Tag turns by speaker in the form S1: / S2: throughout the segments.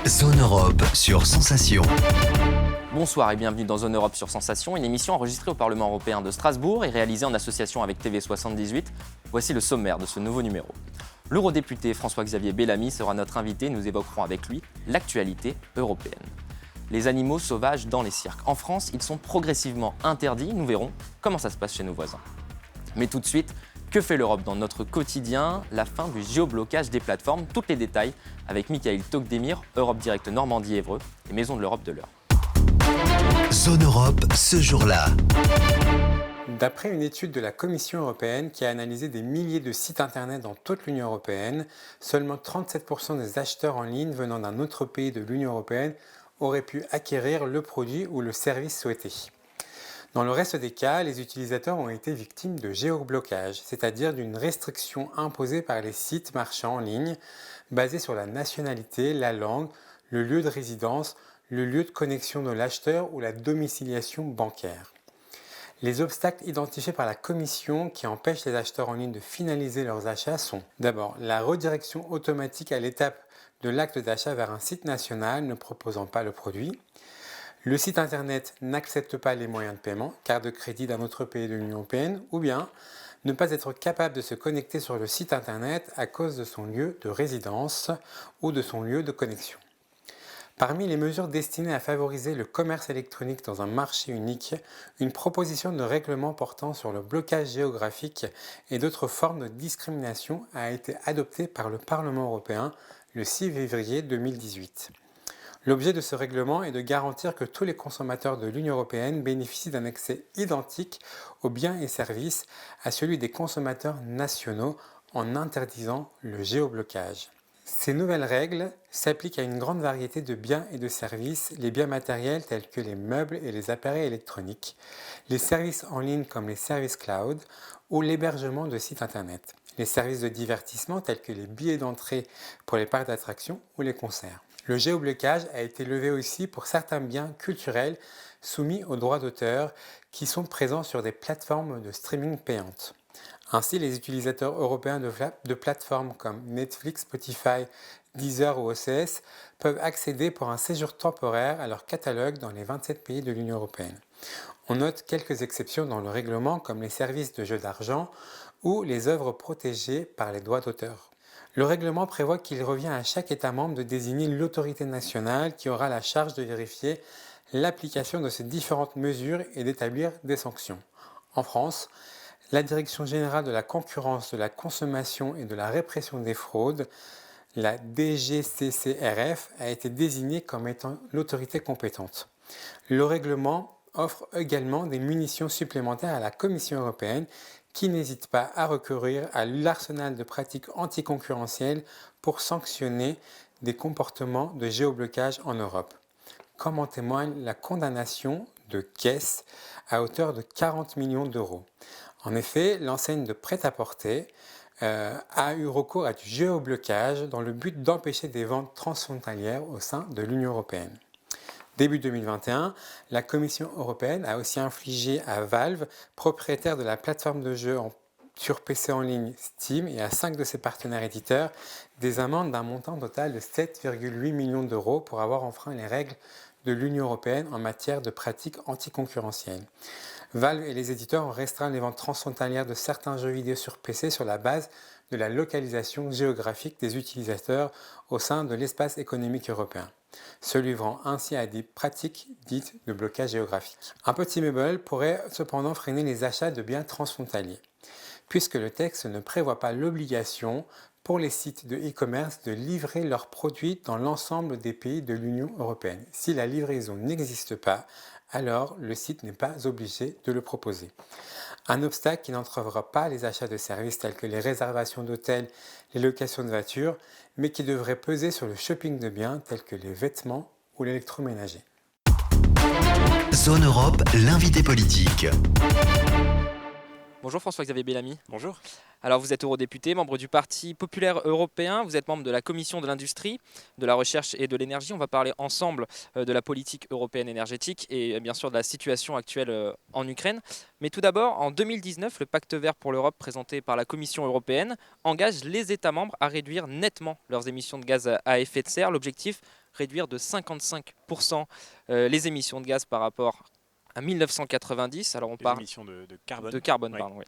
S1: Zone Europe sur Sensation.
S2: Bonsoir et bienvenue dans Zone Europe sur Sensation, une émission enregistrée au Parlement européen de Strasbourg et réalisée en association avec TV78. Voici le sommaire de ce nouveau numéro. L'eurodéputé François-Xavier Bellamy sera notre invité. Nous évoquerons avec lui l'actualité européenne. Les animaux sauvages dans les cirques. En France, ils sont progressivement interdits. Nous verrons comment ça se passe chez nos voisins. Mais tout de suite, que fait l'Europe dans notre quotidien? La fin du géoblocage des plateformes. Tous les détails avec Michael Tokdemir, Europe Direct Normandie-Évreux et Maison de l'Europe de l'Eure.
S1: Zone Europe, ce jour-là.
S3: D'après une étude de la Commission européenne qui a analysé des milliers de sites internet dans toute l'Union européenne, seulement 37% des acheteurs en ligne venant d'un autre pays de l'Union européenne auraient pu acquérir le produit ou le service souhaité. Dans le reste des cas, les utilisateurs ont été victimes de géoblocage, c'est-à-dire d'une restriction imposée par les sites marchands en ligne basée sur la nationalité, la langue, le lieu de résidence, le lieu de connexion de l'acheteur ou la domiciliation bancaire. Les obstacles identifiés par la Commission qui empêchent les acheteurs en ligne de finaliser leurs achats sont d'abord la redirection automatique à l'étape de l'acte d'achat vers un site national ne proposant pas le produit. Le site internet n'accepte pas les moyens de paiement, carte de crédit d'un autre pays de l'Union européenne, ou bien ne pas être capable de se connecter sur le site internet à cause de son lieu de résidence ou de son lieu de connexion. Parmi les mesures destinées à favoriser le commerce électronique dans un marché unique, une proposition de règlement portant sur le blocage géographique et d'autres formes de discrimination a été adoptée par le Parlement européen le 6 février 2018. L'objet de ce règlement est de garantir que tous les consommateurs de l'Union européenne bénéficient d'un accès identique aux biens et services à celui des consommateurs nationaux en interdisant le géoblocage. Ces nouvelles règles s'appliquent à une grande variété de biens et de services, les biens matériels tels que les meubles et les appareils électroniques, les services en ligne comme les services cloud ou l'hébergement de sites internet, les services de divertissement tels que les billets d'entrée pour les parcs d'attractions ou les concerts. Le géoblocage a été levé aussi pour certains biens culturels soumis aux droits d'auteur qui sont présents sur des plateformes de streaming payantes. Ainsi, les utilisateurs européens de plateformes comme Netflix, Spotify, Deezer ou OCS peuvent accéder pour un séjour temporaire à leur catalogue dans les 27 pays de l'Union européenne. On note quelques exceptions dans le règlement comme les services de jeux d'argent ou les œuvres protégées par les droits d'auteur. Le règlement prévoit qu'il revient à chaque État membre de désigner l'autorité nationale qui aura la charge de vérifier l'application de ces différentes mesures et d'établir des sanctions. En France, la Direction générale de la concurrence, de la consommation et de la répression des fraudes, la DGCCRF, a été désignée comme étant l'autorité compétente. Le règlement offre également des munitions supplémentaires à la Commission européenne qui n'hésite pas à recourir à l'arsenal de pratiques anticoncurrentielles pour sanctionner des comportements de géoblocage en Europe, comme en témoigne la condamnation de Guess à hauteur de 40 millions d'euros. En effet, l'enseigne de prêt-à-porter a eu recours à du géoblocage dans le but d'empêcher des ventes transfrontalières au sein de l'Union européenne. Début 2021, la Commission européenne a aussi infligé à Valve, propriétaire de la plateforme de jeux sur PC en ligne Steam et à 5 de ses partenaires éditeurs, des amendes d'un montant total de 7,8 millions d'euros pour avoir enfreint les règles de l'Union européenne en matière de pratiques anticoncurrentielles. Valve et les éditeurs ont restreint les ventes transfrontalières de certains jeux vidéo sur PC sur la base de la localisation géographique des utilisateurs au sein de l'espace économique européen, se livrant ainsi à des pratiques dites de blocage géographique. Un petit bémol pourrait cependant freiner les achats de biens transfrontaliers, puisque le texte ne prévoit pas l'obligation pour les sites de e-commerce de livrer leurs produits dans l'ensemble des pays de l'Union européenne. Si la livraison n'existe pas, alors le site n'est pas obligé de le proposer. Un obstacle qui n'entravera pas les achats de services tels que les réservations d'hôtels, les locations de voitures, mais qui devrait peser sur le shopping de biens tels que les vêtements ou l'électroménager.
S1: Zone Europe, l'invité politique.
S2: Bonjour François-Xavier Bellamy.
S4: Bonjour.
S2: Alors vous êtes eurodéputé, membre du Parti populaire européen, vous êtes membre de la Commission de l'industrie, de la recherche et de l'énergie. On va parler ensemble de la politique européenne énergétique et bien sûr de la situation actuelle en Ukraine. Mais tout d'abord, en 2019, le Pacte vert pour l'Europe présenté par la Commission européenne engage les États membres à réduire nettement leurs émissions de gaz à effet de serre. L'objectif, réduire de 55% les émissions de gaz par rapport à 1990. Alors on parle
S4: émissions de carbone.
S2: de carbone,
S4: Oui.
S2: pardon, oui.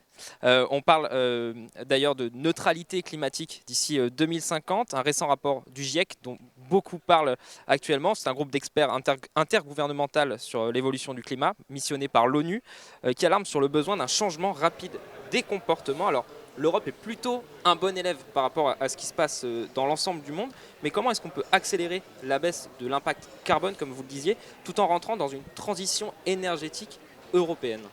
S2: On parle d'ailleurs de neutralité climatique d'ici 2050. Un récent rapport du GIEC, dont beaucoup parlent actuellement, c'est un groupe d'experts intergouvernemental sur l'évolution du climat, missionné par l'ONU, qui alarme sur le besoin d'un changement rapide des comportements. Alors, l'Europe est plutôt un bon élève par rapport à ce qui se passe dans l'ensemble du monde, mais comment est-ce qu'on peut accélérer la baisse de l'impact carbone, comme vous le disiez, tout en rentrant dans une transition énergétique européenne ?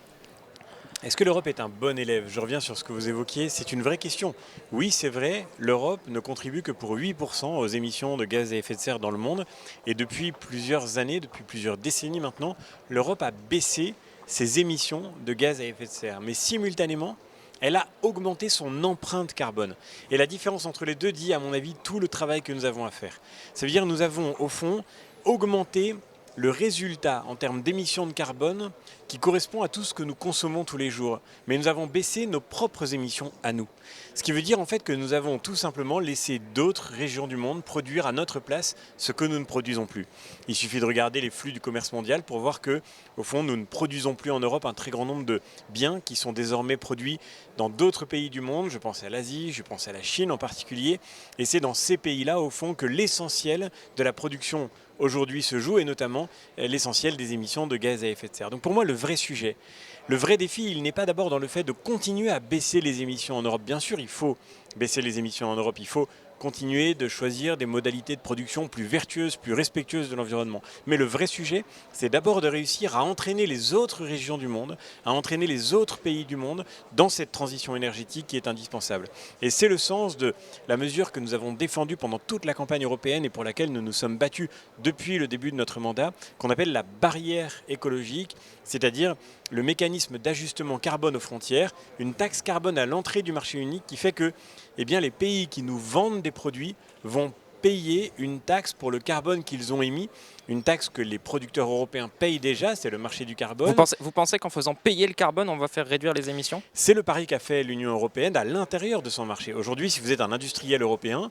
S4: Est-ce que l'Europe est un bon élève? Je reviens sur ce que vous évoquiez, c'est une vraie question. Oui, c'est vrai, l'Europe ne contribue que pour 8% aux émissions de gaz à effet de serre dans le monde. Et depuis plusieurs années, depuis plusieurs décennies maintenant, l'Europe a baissé ses émissions de gaz à effet de serre. Mais simultanément, elle a augmenté son empreinte carbone. Et la différence entre les deux dit, à mon avis, tout le travail que nous avons à faire. Ça veut dire que nous avons, au fond, augmenté le résultat en termes d'émissions de carbone qui correspond à tout ce que nous consommons tous les jours. Mais nous avons baissé nos propres émissions à nous. Ce qui veut dire en fait que nous avons tout simplement laissé d'autres régions du monde produire à notre place ce que nous ne produisons plus. Il suffit de regarder les flux du commerce mondial pour voir que, au fond, nous ne produisons plus en Europe un très grand nombre de biens qui sont désormais produits dans d'autres pays du monde. Je pense à l'Asie, je pense à la Chine en particulier. Et c'est dans ces pays-là, au fond, que l'essentiel de la production aujourd'hui se joue, et notamment l'essentiel des émissions de gaz à effet de serre. Donc pour moi, le vrai sujet, le vrai défi, il n'est pas d'abord dans le fait de continuer à baisser les émissions en Europe. Bien sûr, il faut baisser les émissions en Europe, il faut continuer de choisir des modalités de production plus vertueuses, plus respectueuses de l'environnement. Mais le vrai sujet, c'est d'abord de réussir à entraîner les autres régions du monde, à entraîner les autres pays du monde dans cette transition énergétique qui est indispensable. Et c'est le sens de la mesure que nous avons défendue pendant toute la campagne européenne et pour laquelle nous nous sommes battus depuis le début de notre mandat, qu'on appelle la barrière écologique, c'est-à-dire le mécanisme d'ajustement carbone aux frontières, une taxe carbone à l'entrée du marché unique qui fait que les pays qui nous vendent des produits vont payer une taxe pour le carbone qu'ils ont émis, une taxe que les producteurs européens payent déjà, c'est le marché du carbone.
S2: Vous pensez qu'en faisant payer le carbone, on va faire réduire les émissions ?
S4: C'est le pari qu'a fait l'Union européenne à l'intérieur de son marché. Aujourd'hui, si vous êtes un industriel européen,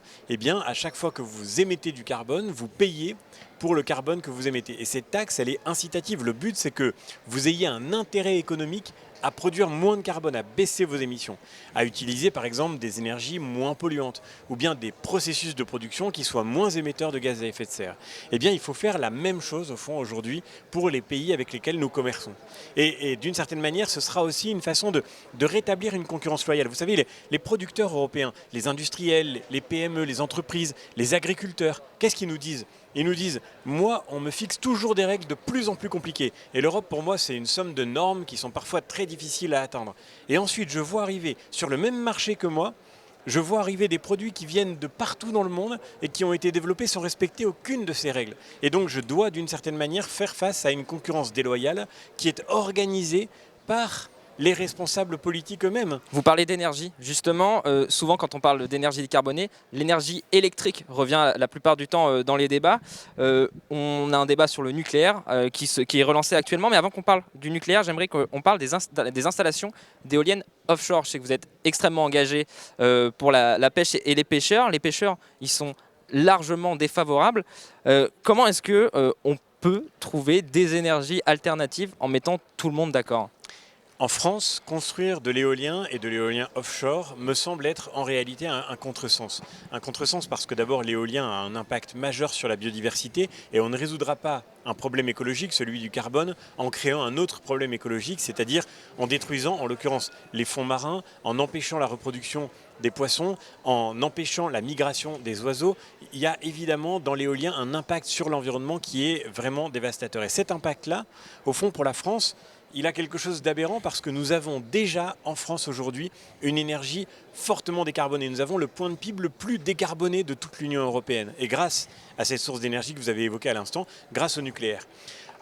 S4: à chaque fois que vous émettez du carbone, vous payez pour le carbone que vous émettez. Et cette taxe, elle est incitative. Le but, c'est que vous ayez un intérêt économique à produire moins de carbone, à baisser vos émissions, à utiliser par exemple des énergies moins polluantes ou bien des processus de production qui soient moins émetteurs de gaz à effet de serre. Il faut faire la même chose au fond aujourd'hui pour les pays avec lesquels nous commerçons. Et d'une certaine manière, ce sera aussi une façon de rétablir une concurrence loyale. Vous savez, les producteurs européens, les industriels, les PME, les entreprises, les agriculteurs, qu'est-ce qu'ils nous disent ? Ils nous disent, moi, on me fixe toujours des règles de plus en plus compliquées. Et l'Europe, pour moi, c'est une somme de normes qui sont parfois très difficiles à atteindre. Et ensuite, je vois arriver sur le même marché que moi, je vois arriver des produits qui viennent de partout dans le monde et qui ont été développés sans respecter aucune de ces règles. Et donc, je dois, d'une certaine manière, faire face à une concurrence déloyale qui est organisée par les responsables politiques eux-mêmes.
S2: Vous parlez d'énergie, justement, souvent quand on parle d'énergie décarbonée, l'énergie électrique revient la plupart du temps dans les débats. On a un débat sur le nucléaire qui est relancé actuellement, mais avant qu'on parle du nucléaire, j'aimerais qu'on parle des installations d'éoliennes offshore. Je sais que vous êtes extrêmement engagé pour la pêche et les pêcheurs. Les pêcheurs, ils sont largement défavorables. Comment est-ce qu'on peut trouver des énergies alternatives en mettant tout le monde d'accord ?
S4: En France, construire de l'éolien et de l'éolien offshore me semble être en réalité un contresens. Un contresens parce que d'abord l'éolien a un impact majeur sur la biodiversité et on ne résoudra pas un problème écologique, celui du carbone, en créant un autre problème écologique, c'est-à-dire en détruisant en l'occurrence les fonds marins, en empêchant la reproduction des poissons, en empêchant la migration des oiseaux. Il y a évidemment dans l'éolien un impact sur l'environnement qui est vraiment dévastateur. Et cet impact-là, au fond pour la France, il a quelque chose d'aberrant parce que nous avons déjà en France aujourd'hui une énergie fortement décarbonée. Nous avons le point de PIB le plus décarboné de toute l'Union européenne. Et grâce à cette source d'énergie que vous avez évoquée à l'instant, grâce au nucléaire.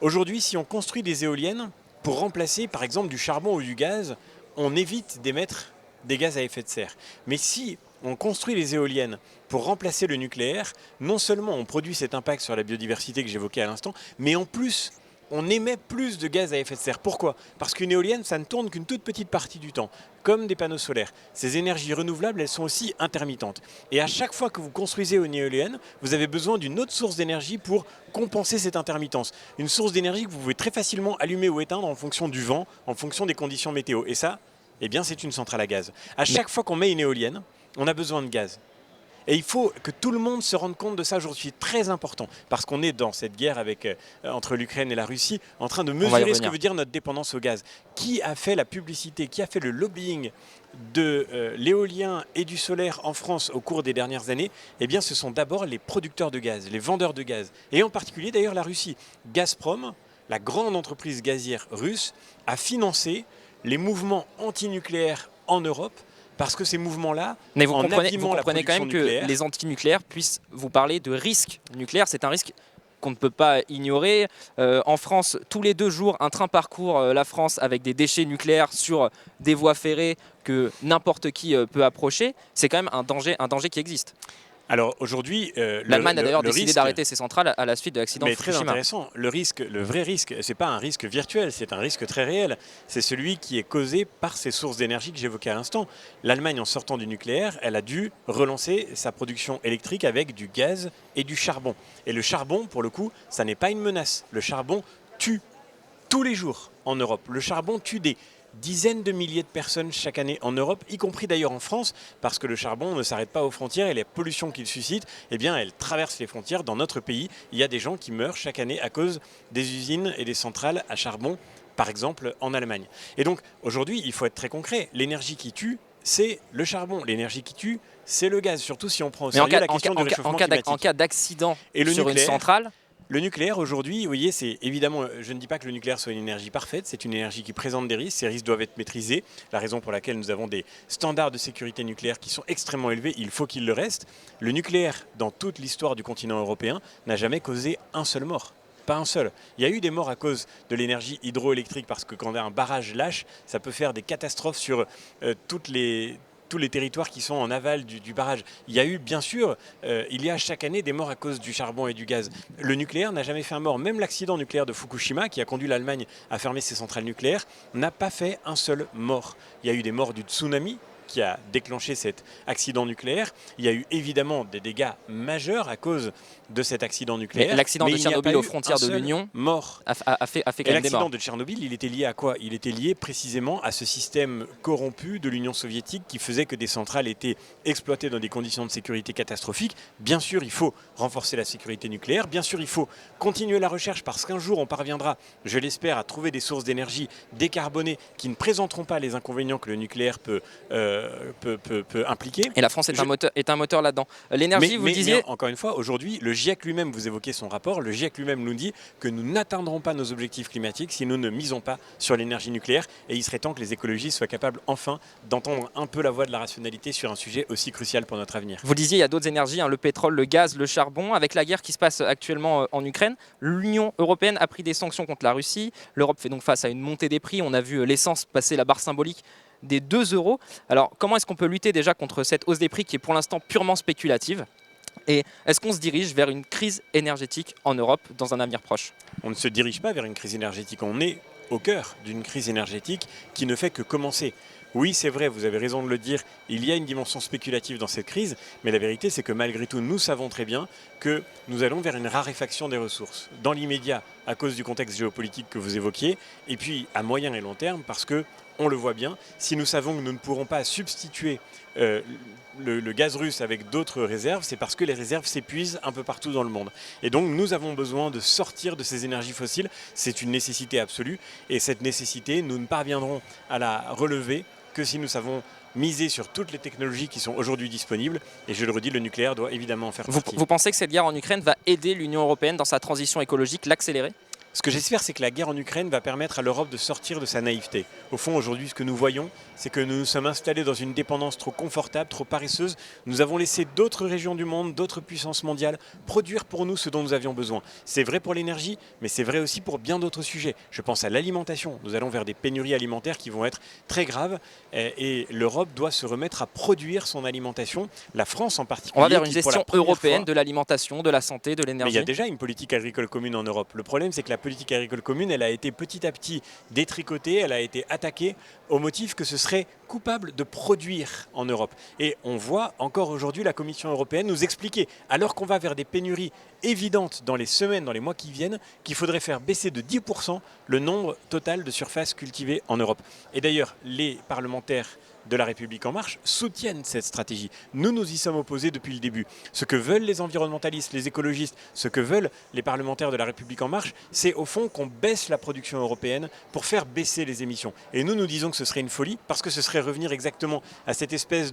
S4: Aujourd'hui, si on construit des éoliennes pour remplacer par exemple du charbon ou du gaz, on évite d'émettre des gaz à effet de serre. Mais si on construit les éoliennes pour remplacer le nucléaire, non seulement on produit cet impact sur la biodiversité que j'évoquais à l'instant, mais en plus, on émet plus de gaz à effet de serre. Pourquoi? Parce qu'une éolienne, ça ne tourne qu'une toute petite partie du temps, comme des panneaux solaires. Ces énergies renouvelables, elles sont aussi intermittentes. Et à chaque fois que vous construisez une éolienne, vous avez besoin d'une autre source d'énergie pour compenser cette intermittence. Une source d'énergie que vous pouvez très facilement allumer ou éteindre en fonction du vent, en fonction des conditions météo. Et ça, eh bien, c'est une centrale à gaz. À chaque fois qu'on met une éolienne, on a besoin de gaz. Et il faut que tout le monde se rende compte de ça aujourd'hui. C'est très important parce qu'on est dans cette guerre entre l'Ukraine et la Russie en train de mesurer ce que veut dire notre dépendance au gaz. Qui a fait la publicité, qui a fait le lobbying de l'éolien et du solaire en France au cours des dernières années? Eh bien, ce sont d'abord les producteurs de gaz, les vendeurs de gaz. Et en particulier d'ailleurs la Russie. Gazprom, la grande entreprise gazière russe, a financé les mouvements antinucléaires en Europe. Parce que ces mouvements-là,
S2: mais vous comprenez quand même
S4: nucléaire,
S2: que les antinucléaires puissent vous parler de risque nucléaire. C'est un risque qu'on ne peut pas ignorer. En France, tous les 2 jours, un train parcourt la France avec des déchets nucléaires sur des voies ferrées que n'importe qui peut approcher. C'est quand même un danger qui existe.
S4: Alors aujourd'hui,
S2: l'Allemagne a d'ailleurs décidé d'arrêter ses centrales à la suite de l'accident de Fukushima.
S4: Mais très intéressant. Le vrai risque, c'est pas un risque virtuel, c'est un risque très réel. C'est celui qui est causé par ces sources d'énergie que j'évoquais à l'instant. L'Allemagne, en sortant du nucléaire, elle a dû relancer sa production électrique avec du gaz et du charbon. Et le charbon, pour le coup, ça n'est pas une menace. Le charbon tue tous les jours en Europe. Le charbon tue des dizaines de milliers de personnes chaque année en Europe, y compris d'ailleurs en France, parce que le charbon ne s'arrête pas aux frontières et les pollutions qu'il suscite, eh bien, elle traverse les frontières. Dans notre pays, il y a des gens qui meurent chaque année à cause des usines et des centrales à charbon, par exemple en Allemagne. Et donc, aujourd'hui, il faut être très concret. L'énergie qui tue, c'est le charbon. L'énergie qui tue, c'est le gaz, surtout si on prend au sérieux la question du réchauffement climatique.
S2: En cas d'accident sur une centrale.
S4: Le nucléaire aujourd'hui, vous voyez, c'est évidemment, je ne dis pas que le nucléaire soit une énergie parfaite, c'est une énergie qui présente des risques, ces risques doivent être maîtrisés, la raison pour laquelle nous avons des standards de sécurité nucléaire qui sont extrêmement élevés, il faut qu'il le reste. Le nucléaire, dans toute l'histoire du continent européen, n'a jamais causé un seul mort. Pas un seul. Il y a eu des morts à cause de l'énergie hydroélectrique parce que quand un barrage lâche, ça peut faire des catastrophes sur tous les territoires qui sont en aval du barrage. Il y a eu, bien sûr, il y a chaque année des morts à cause du charbon et du gaz. Le nucléaire n'a jamais fait un mort. Même l'accident nucléaire de Fukushima, qui a conduit l'Allemagne à fermer ses centrales nucléaires, n'a pas fait un seul mort. Il y a eu des morts du tsunami qui a déclenché cet accident nucléaire. Il y a eu évidemment des dégâts majeurs à cause de cet accident nucléaire.
S2: L'accident de Tchernobyl aux frontières de l'Union a fait quand même des morts.
S4: L'accident de Tchernobyl, il était lié à quoi? Il était lié précisément à ce système corrompu de l'Union soviétique qui faisait que des centrales étaient exploitées dans des conditions de sécurité catastrophiques. Bien sûr, il faut renforcer la sécurité nucléaire. Bien sûr, il faut continuer la recherche parce qu'un jour, on parviendra, je l'espère, à trouver des sources d'énergie décarbonées qui ne présenteront pas les inconvénients que le nucléaire peut impliquer.
S2: Et la France est un moteur là-dedans. L'énergie, vous disiez...
S4: Mais encore une fois, aujourd'hui, le GIEC lui-même, vous évoquez son rapport, le GIEC lui-même nous dit que nous n'atteindrons pas nos objectifs climatiques si nous ne misons pas sur l'énergie nucléaire. Et il serait temps que les écologistes soient capables enfin d'entendre un peu la voix de la rationalité sur un sujet aussi crucial pour notre avenir.
S2: Vous disiez, il y a d'autres énergies, le pétrole, le gaz, le charbon. Avec la guerre qui se passe actuellement en Ukraine, l'Union européenne a pris des sanctions contre la Russie. L'Europe fait donc face à une montée des prix. On a vu l'essence passer la barre symbolique des 2 €. Alors, comment est-ce qu'on peut lutter déjà contre cette hausse des prix qui est pour l'instant purement spéculative? Et est-ce qu'on se dirige vers une crise énergétique en Europe dans un avenir proche?
S4: On ne se dirige pas vers une crise énergétique, on est au cœur d'une crise énergétique qui ne fait que commencer. Oui, c'est vrai, vous avez raison de le dire, il y a une dimension spéculative dans cette crise, mais la vérité c'est que malgré tout, nous savons très bien que nous allons vers une raréfaction des ressources. Dans l'immédiat, à cause du contexte géopolitique que vous évoquiez, et puis à moyen et long terme, parce que, on le voit bien, si nous savons que nous ne pourrons pas substituer le gaz russe avec d'autres réserves, c'est parce que les réserves s'épuisent un peu partout dans le monde. Et donc nous avons besoin de sortir de ces énergies fossiles, c'est une nécessité absolue, et cette nécessité, nous ne parviendrons à la relever que si nous savons miser sur toutes les technologies qui sont aujourd'hui disponibles. Et je le redis, le nucléaire doit évidemment en faire partie.
S2: Vous pensez que cette guerre en Ukraine va aider l'Union européenne dans sa transition écologique, l'accélérer ?
S4: Ce que j'espère, c'est que la guerre en Ukraine va permettre à l'Europe de sortir de sa naïveté. Au fond, aujourd'hui, ce que nous voyons, c'est que nous nous sommes installés dans une dépendance trop confortable, trop paresseuse. Nous avons laissé d'autres régions du monde, d'autres puissances mondiales produire pour nous ce dont nous avions besoin. C'est vrai pour l'énergie, mais c'est vrai aussi pour bien d'autres sujets. Je pense à l'alimentation. Nous allons vers des pénuries alimentaires qui vont être très graves et l'Europe doit se remettre à produire son alimentation. La France en particulier.
S2: On va vers une gestion européenne de l'alimentation, de la santé, de l'énergie.
S4: Mais il y a déjà une politique agricole commune en Europe. Le problème, c'est que la politique agricole commune, elle a été petit à petit détricotée, elle a été attaquée au motif que ce serait coupable de produire en Europe. Et on voit encore aujourd'hui la Commission européenne nous expliquer, alors qu'on va vers des pénuries évidentes dans les semaines, dans les mois qui viennent, qu'il faudrait faire baisser de 10% le nombre total de surfaces cultivées en Europe. Et d'ailleurs, les parlementaires de La République En Marche soutiennent cette stratégie. Nous y sommes opposés depuis le début. Ce que veulent les environnementalistes, les écologistes, ce que veulent les parlementaires de La République En Marche, c'est au fond qu'on baisse la production européenne pour faire baisser les émissions. Et nous disons que ce serait une folie parce que ce serait revenir exactement à cette espèce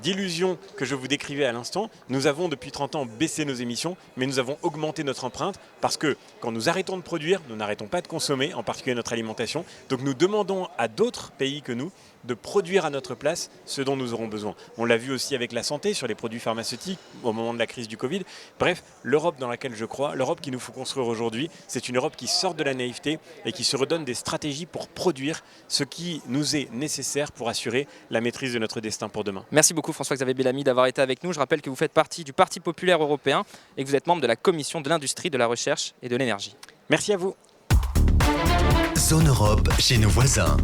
S4: d'illusion que je vous décrivais à l'instant. Nous avons depuis 30 ans baissé nos émissions, mais nous avons augmenté notre empreinte parce que quand nous arrêtons de produire, nous n'arrêtons pas de consommer, en particulier notre alimentation. Donc nous demandons à d'autres pays que nous de produire à notre place ce dont nous aurons besoin. On l'a vu aussi avec la santé, sur les produits pharmaceutiques, au moment de la crise du Covid. Bref, l'Europe dans laquelle je crois, l'Europe qu'il nous faut construire aujourd'hui, c'est une Europe qui sort de la naïveté et qui se redonne des stratégies pour produire ce qui nous est nécessaire pour assurer la maîtrise de notre destin pour demain.
S2: Merci beaucoup François-Xavier Bellamy d'avoir été avec nous. Je rappelle que vous faites partie du Parti populaire européen et que vous êtes membre de la Commission de l'industrie, de la recherche et de l'énergie.
S4: Merci à vous.
S1: Zone Europe chez nos voisins.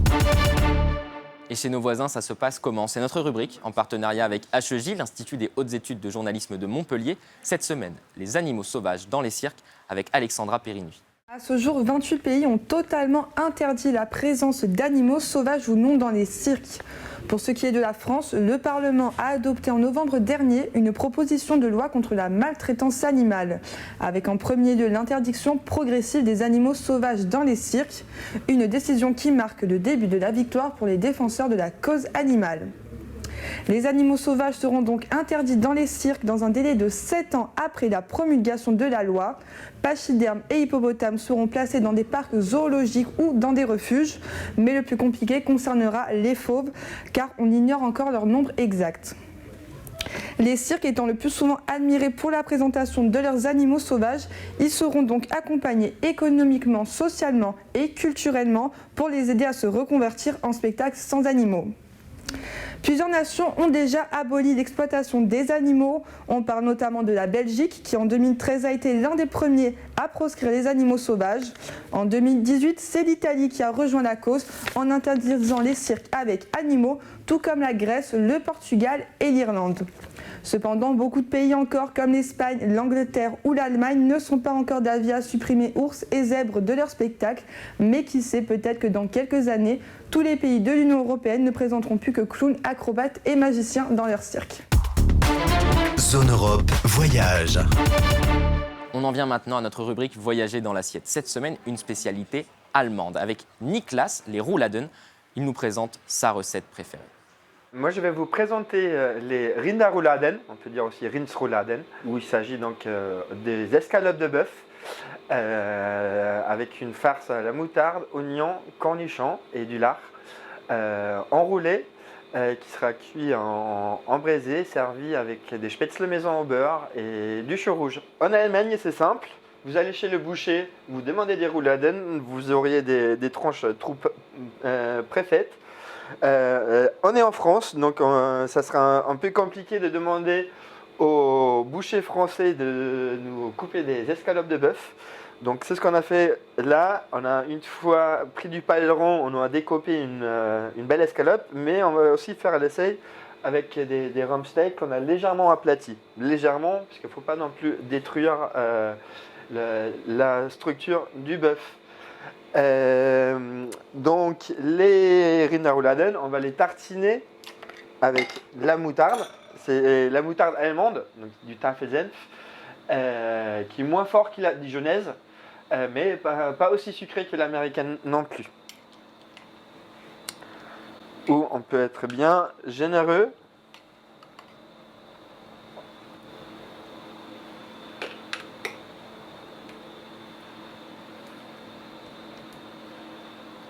S2: Et chez nos voisins, ça se passe comment? C'est notre rubrique, en partenariat avec HEJ, l'Institut des hautes études de journalisme de Montpellier. Cette semaine, les animaux sauvages dans les cirques, avec Alexandra Périgny.
S5: À ce jour, 28 pays ont totalement interdit la présence d'animaux sauvages ou non dans les cirques. Pour ce qui est de la France, le Parlement a adopté en novembre dernier une proposition de loi contre la maltraitance animale, avec en premier lieu l'interdiction progressive des animaux sauvages dans les cirques, une décision qui marque le début de la victoire pour les défenseurs de la cause animale. Les animaux sauvages seront donc interdits dans les cirques dans un délai de 7 ans après la promulgation de la loi. Pachydermes et hippopotames seront placés dans des parcs zoologiques ou dans des refuges, mais le plus compliqué concernera les fauves, car on ignore encore leur nombre exact. Les cirques étant le plus souvent admirés pour la présentation de leurs animaux sauvages, ils seront donc accompagnés économiquement, socialement et culturellement pour les aider à se reconvertir en spectacle sans animaux. Plusieurs nations ont déjà aboli l'exploitation des animaux. On parle notamment de la Belgique qui en 2013 a été l'un des premiers à proscrire les animaux sauvages. En 2018, c'est l'Italie qui a rejoint la cause en interdisant les cirques avec animaux, tout comme la Grèce, le Portugal et l'Irlande. Cependant, beaucoup de pays encore comme l'Espagne, l'Angleterre ou l'Allemagne ne sont pas encore d'avis à supprimer ours et zèbres de leur spectacle, mais qui sait, peut-être que dans quelques années, tous les pays de l'Union européenne ne présenteront plus que clowns, acrobates et magiciens dans leur cirque.
S1: Zone Europe Voyage.
S2: On en vient maintenant à notre rubrique Voyager dans l'assiette. Cette semaine, une spécialité allemande. Avec Niklas, les Rouladen, il nous présente sa recette préférée.
S6: Moi, je vais vous présenter les Rinderrouladen, on peut dire aussi Rindsrouladen, où il s'agit donc des escalopes de bœuf avec une farce à la moutarde, oignons, cornichons et du lard enroulé qui sera cuit en braisé, servi avec des spätzle maison au beurre et du chou rouge. En Allemagne, c'est simple. Vous allez chez le boucher, vous demandez des rouladen, vous auriez des tranches préfaites. On est en France, donc ça sera un peu compliqué de demander aux bouchers français de nous couper des escalopes de bœuf. Donc c'est ce qu'on a fait là. On a une fois pris du paleron, on a découpé une belle escalope, mais on va aussi faire l'essai avec des rump steaks qu'on a légèrement aplatis. Légèrement, parce qu'il ne faut pas non plus détruire la structure du bœuf. Donc les Rinderrouladen, on va les tartiner avec la moutarde. C'est la moutarde allemande, donc du Tafelsenf, qui est moins fort que la dijonnaise, mais pas aussi sucrée que l'américaine non plus. Où on peut être bien généreux.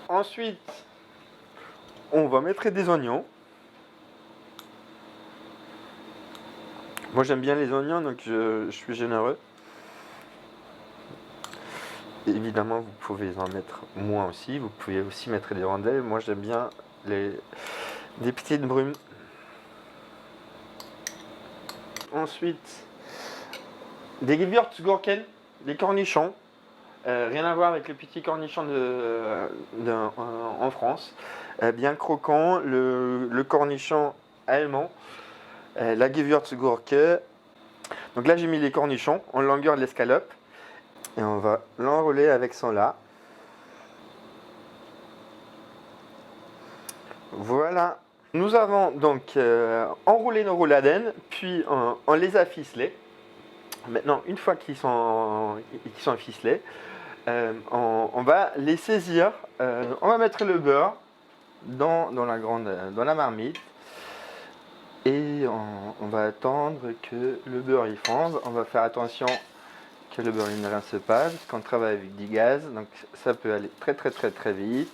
S6: Ensuite, on va mettre des oignons. Moi j'aime bien les oignons, donc je suis généreux. Évidemment, vous pouvez en mettre moins aussi. Vous pouvez aussi mettre des rondelles. Moi j'aime bien des petites brumes. Ensuite, des Gewürzgurken, des cornichons. Rien à voir avec le petit cornichon en France. Bien croquant, le cornichon allemand, la Gewürzgurke. Donc là j'ai mis les cornichons en longueur de l'escalope et on va l'enrouler avec son lard. Voilà. Nous avons donc enroulé nos rouladen, puis on les a ficelés. Maintenant, une fois qu'ils sont ficelés, on va les saisir. On va mettre le beurre dans la marmite et on va attendre que le beurre y fonde. On va faire attention que le beurre ne rince pas parce qu'on travaille avec du gaz, donc ça peut aller très très très très vite.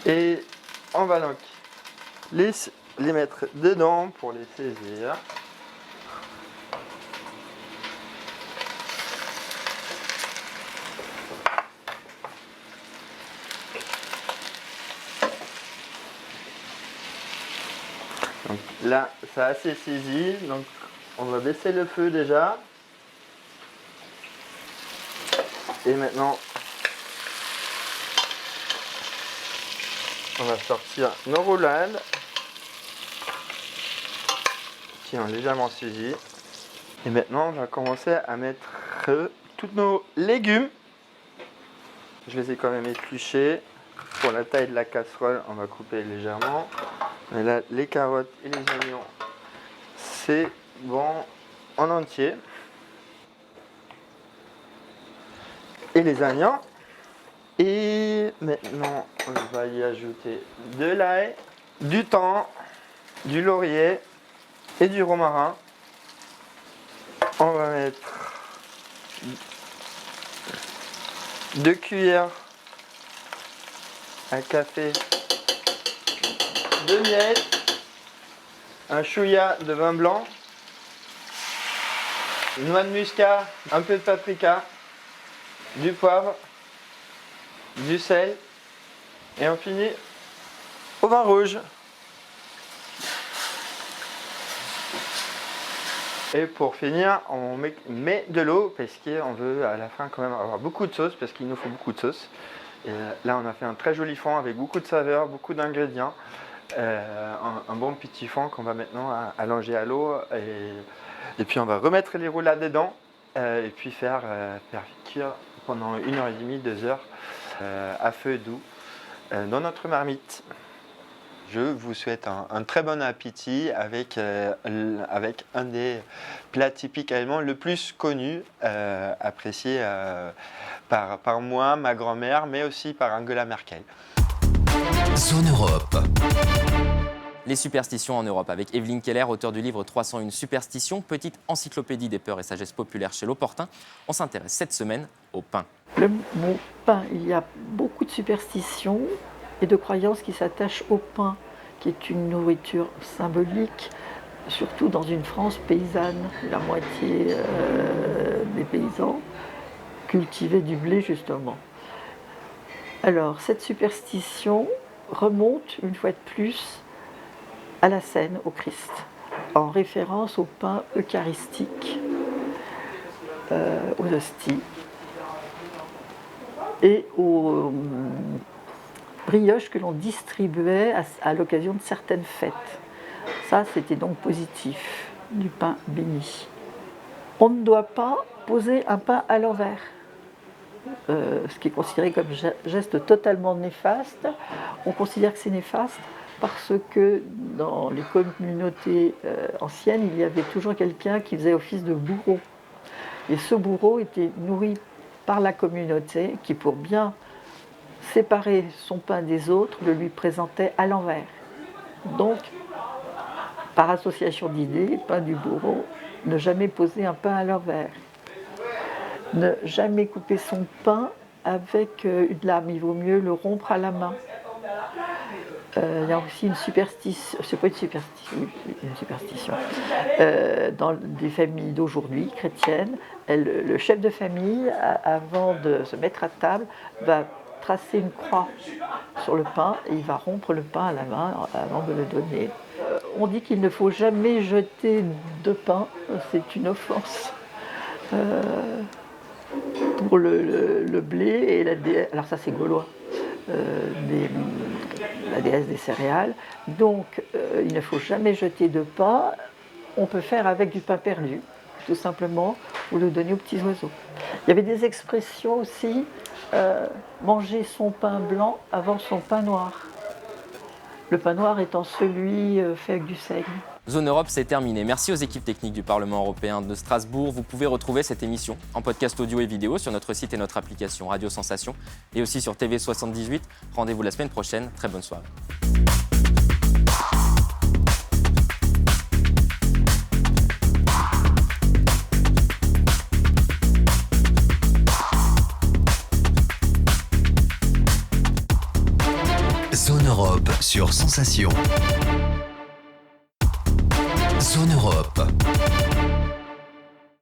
S6: Et on va donc les mettre dedans pour les saisir. Donc là, ça a assez saisi, donc on va baisser le feu déjà. Et maintenant, on va sortir nos roulades qui ont légèrement saisi. Et maintenant, on va commencer à mettre tous nos légumes. Je les ai quand même épluchés. Pour la taille de la casserole, on va couper légèrement. Mais là, les carottes et les oignons, c'est bon en entier. Et les oignons. Et maintenant, on va y ajouter de l'ail, du thym, du laurier et du romarin. On va mettre 2 cuillères à café de miel, un chouïa de vin blanc, noix de muscade, un peu de paprika, du poivre, du sel et on finit au vin rouge. Et pour finir, on met de l'eau parce qu'on veut à la fin quand même avoir beaucoup de sauce parce qu'il nous faut beaucoup de sauce. Et là on a fait un très joli fond avec beaucoup de saveurs, beaucoup d'ingrédients. Un bon petit fond qu'on va maintenant allonger à l'eau et puis on va remettre les roulades dedans et puis faire cuire pendant 1h30, 2 heures à feu doux dans notre marmite. Je vous souhaite un très bon appétit avec un des plats typiques allemands le plus connu, apprécié par moi, ma grand-mère, mais aussi par Angela Merkel.
S1: Zone Europe.
S2: Les superstitions en Europe avec Evelyne Keller, auteure du livre 301 superstitions, petite encyclopédie des peurs et sagesses populaires chez L'Opportun. On s'intéresse cette semaine au pain.
S7: Le mot pain, il y a beaucoup de superstitions et de croyances qui s'attachent au pain, qui est une nourriture symbolique, surtout dans une France paysanne. La moitié des paysans cultivaient du blé justement. Alors cette superstition remonte une fois de plus à la scène, au Christ, en référence au pain eucharistique, aux hosties et aux brioches que l'on distribuait à l'occasion de certaines fêtes. Ça, c'était donc positif, du pain béni. On ne doit pas poser un pain à l'envers, ce qui est considéré comme geste totalement néfaste. On considère que c'est néfaste parce que dans les communautés anciennes, il y avait toujours quelqu'un qui faisait office de bourreau. Et ce bourreau était nourri par la communauté qui, pour bien séparer son pain des autres, le lui présentait à l'envers. Donc, par association d'idées, pain du bourreau, ne jamais poser un pain à l'envers. Ne jamais couper son pain avec une lame, il vaut mieux le rompre à la main. Il y a aussi une superstition, c'est pas une superstition, dans des familles d'aujourd'hui, chrétiennes, le chef de famille, avant de se mettre à table, va tracer une croix sur le pain et il va rompre le pain à la main avant de le donner. On dit qu'il ne faut jamais jeter de pain, c'est une offense pour le blé et la déesse, alors ça c'est gaulois, la déesse des céréales. Donc il ne faut jamais jeter de pain, on peut faire avec du pain perdu, tout simplement, ou le donner aux petits oiseaux. Il y avait des expressions aussi, manger son pain blanc avant son pain noir. Le pain noir étant celui fait avec du seigle.
S2: Zone Europe, c'est terminé. Merci aux équipes techniques du Parlement européen de Strasbourg. Vous pouvez retrouver cette émission en podcast audio et vidéo sur notre site et notre application Radio Sensation et aussi sur TV78. Rendez-vous la semaine prochaine. Très bonne soirée.
S1: Zone Europe sur Sensation. Zone Europe.